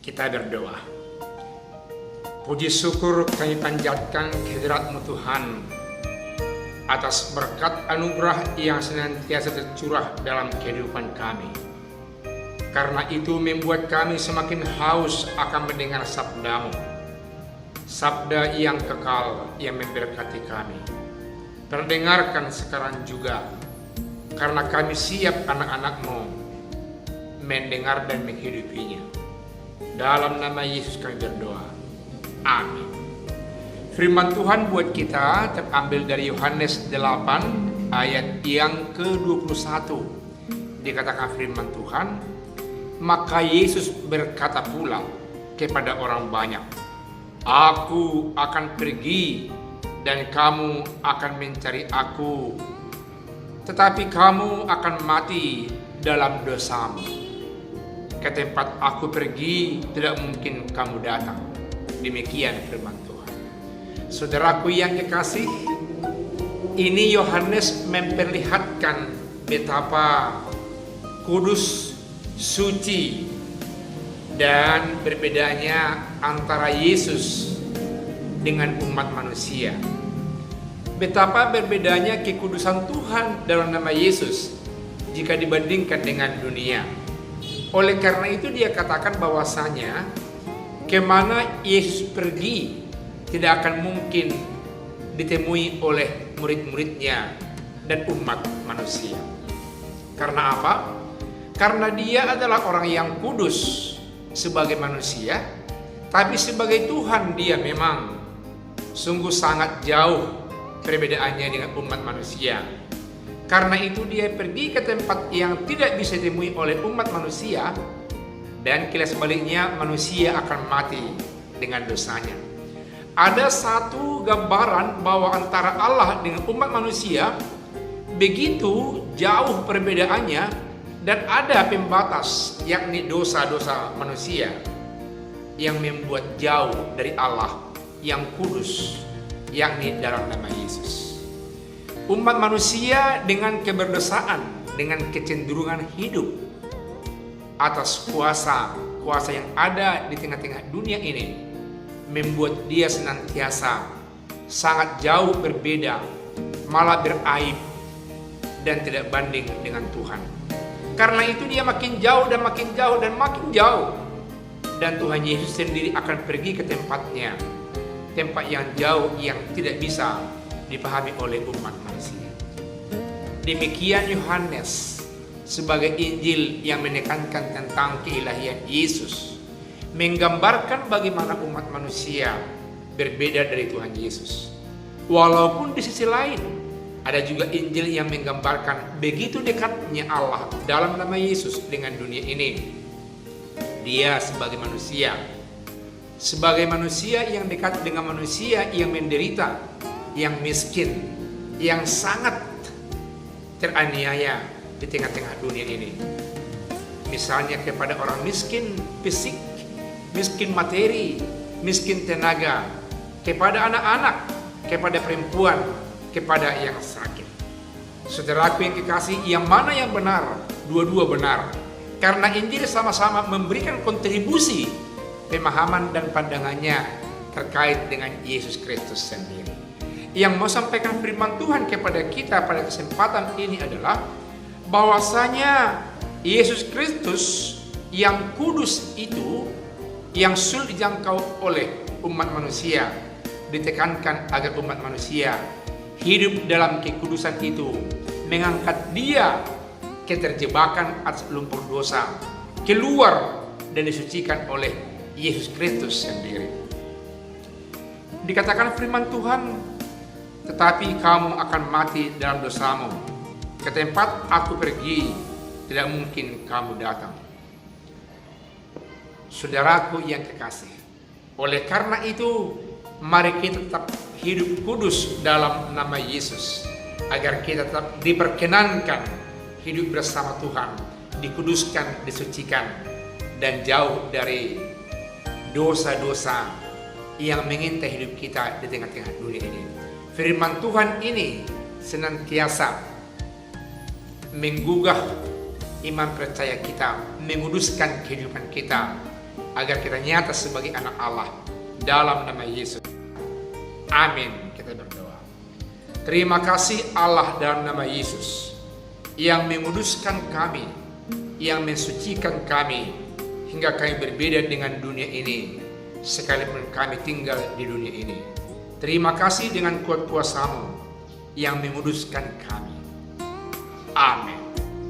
Kita berdoa. Puji syukur kami panjatkan kehadirat-Mu Tuhan atas berkat anugerah yang senantiasa tercurah dalam kehidupan kami. Karena itu membuat kami semakin haus akan mendengar sabda-Mu. Sabda yang kekal yang memberkati kami. Terdengarkan sekarang juga, karena kami siap anak-anak-Mu mendengar dan menghidupinya. Dalam nama Yesus kami berdoa. Amin. Firman Tuhan buat kita terambil dari Yohanes 8 ayat yang ke-21. Dikatakan firman Tuhan, maka Yesus berkata pula kepada orang banyak, Aku akan pergi dan kamu akan mencari aku, tetapi kamu akan mati dalam dosamu. Ke tempat aku pergi tidak mungkin kamu datang. Demikian firman Tuhan. Saudaraku yang kekasih, ini Yohanes memperlihatkan betapa kudus, suci, dan berbedanya antara Yesus dengan umat manusia. Betapa berbedanya kekudusan Tuhan dalam nama Yesus jika dibandingkan dengan dunia. Oleh karena itu dia katakan bahwasanya kemana Yesus pergi tidak akan mungkin ditemui oleh murid-muridnya dan umat manusia. Karena apa? Karena dia adalah orang yang kudus sebagai manusia, tapi sebagai Tuhan dia memang sungguh sangat jauh perbedaannya dengan umat manusia. Karena itu dia pergi ke tempat yang tidak bisa ditemui oleh umat manusia, dan kilas baliknya manusia akan mati dengan dosanya. Ada satu gambaran bahwa antara Allah dengan umat manusia begitu jauh perbedaannya, dan ada pembatas, yakni dosa-dosa manusia yang membuat jauh dari Allah yang kudus, yakni dalam nama Yesus. Umat manusia dengan keberdosaan, dengan kecenderungan hidup atas kuasa yang ada di tengah-tengah dunia ini, membuat dia senantiasa sangat jauh berbeda, malah beraib dan tidak banding dengan Tuhan. Karena itu dia makin jauh dan makin jauh dan makin jauh, dan Tuhan Yesus sendiri akan pergi ke tempatnya, tempat yang jauh yang tidak bisa dipahami oleh umat manusia. Demikian Yohanes sebagai Injil yang menekankan tentang keilahian Yesus, menggambarkan bagaimana umat manusia berbeda dari Tuhan Yesus. Walaupun di sisi lain ada juga Injil yang menggambarkan begitu dekatnya Allah dalam nama Yesus dengan dunia ini. Dia sebagai manusia yang dekat dengan manusia yang menderita, yang miskin, yang sangat teraniaya di tengah-tengah dunia ini. Misalnya kepada orang miskin fisik, miskin materi, miskin tenaga, kepada anak-anak, kepada perempuan, kepada yang sakit. Saudaraku yang kekasih, yang mana yang benar? Dua-dua benar. Karena Injil sama-sama memberikan kontribusi pemahaman dan pandangannya terkait dengan Yesus Kristus sendiri. Yang mau sampaikan firman Tuhan kepada kita pada kesempatan ini adalah bahwasanya Yesus Kristus yang kudus itu, yang sulit dijangkau oleh umat manusia, ditekankan agar umat manusia hidup dalam kekudusan itu, mengangkat dia keterjebakan atas lumpur dosa, keluar dan disucikan oleh Yesus Kristus sendiri. Dikatakan firman Tuhan, tetapi kamu akan mati dalam dosamu. Ke tempat aku pergi tidak mungkin kamu datang. Saudaraku yang kekasih, oleh karena itu mari kita tetap hidup kudus dalam nama Yesus, agar kita tetap diperkenankan hidup bersama Tuhan, dikuduskan, disucikan, dan jauh dari dosa-dosa yang mengintai hidup kita di tengah-tengah dunia ini. Firman Tuhan ini senantiasa menggugah iman percaya kita, menguduskan kehidupan kita, agar kita nyata sebagai anak Allah dalam nama Yesus. Amin. Kita berdoa. Terima kasih Allah dalam nama Yesus yang menguduskan kami, yang mensucikan kami hingga kami berbeda dengan dunia ini sekalipun kami tinggal di dunia ini. Terima kasih dengan kuat kuasa-Mu yang menguduskan kami. Amin.